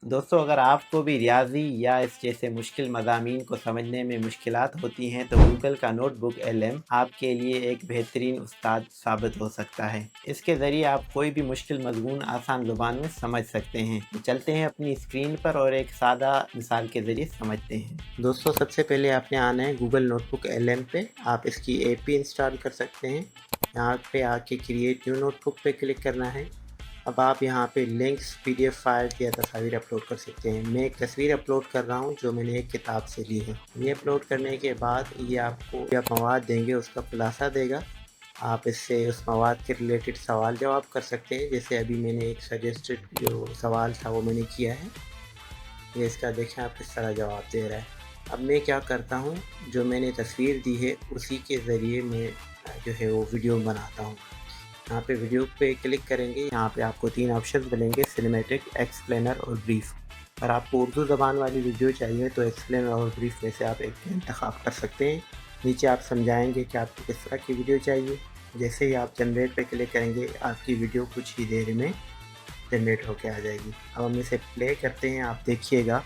दोस्तों, अगर आपको भी रियाज़ी या इस जैसे मुश्किल मज़ामीन को समझने में मुश्किलात होती हैं तो गूगल का नोटबुक LM आपके लिए एक बेहतरीन उस्ताद साबित हो सकता है। इसके ज़रिए आप कोई भी मुश्किल मज़मून आसान ज़ुबान में समझ सकते हैं। तो चलते हैं अपनी स्क्रीन पर और एक सादा मिसाल के ज़रिए समझते हैं। दोस्तों, सबसे पहले आपने आना है गूगल नोटबुक LM पे। आप इसकी ऐप इंस्टॉल कर सकते हैं। यहाँ पे आके क्रिएट न्यू नोटबुक पे क्लिक करना है। अब आप यहाँ पे लिंक्स, PDF फाइल या तस्वीर अपलोड कर सकते हैं। मैं एक तस्वीर अपलोड कर रहा हूँ जो मैंने एक किताब से ली है। ये अपलोड करने के बाद ये आपको जो मवाद देंगे उसका खुलासा देगा। आप इससे उस मवाद के रिलेटेड सवाल जवाब कर सकते हैं। जैसे अभी मैंने एक सजेस्टेड जो सवाल था वो मैंने किया है। ये इसका देखें आप किस तरह जवाब दे रहा है। अब मैं क्या करता हूँ, जो मैंने तस्वीर दी है उसी के ज़रिए मैं जो है वो वीडियो बनाता हूँ। यहाँ पे वीडियो पे क्लिक करेंगे। यहाँ पे आपको 3 ऑप्शन मिलेंगे, सिनेमैटिक, एक्सप्लेनर और ब्रीफ। अगर आपको उर्दू ज़बान वाली वीडियो चाहिए तो एक्सप्लेनर और ब्रीफ में से आप एक का इंतखाब कर सकते हैं। नीचे आप समझाएंगे कि आपको किस तरह की वीडियो चाहिए। जैसे ही आप जनरेट पे क्लिक करेंगे आपकी वीडियो कुछ ही देर में जनरेट होके आ जाएगी। अब हम इसे प्ले करते हैं, आप देखिएगा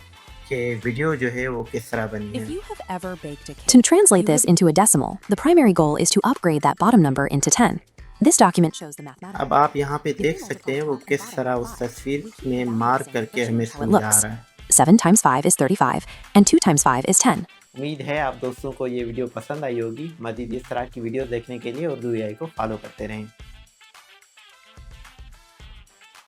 कि वीडियो जो है वो किस तरह बनी है। If you have ever baked a cake, to translate this into a decimal, the primary goal is to upgrade that bottom number into 10. This document shows the mathematical. अब आप यहाँ पे देख सकते हैं वो किस तरह उस तस्वीर में मार्क करके हमें how it समझा looks. रहा है। 7 times 5 is 35, and 2 times 5 is 10. उम्मीद है आप दोस्तों को ये वीडियो पसंद आई होगी। मज़ीद इस तरह की वीडियो देखने के लिए उर्दू AI को फॉलो करते रहें।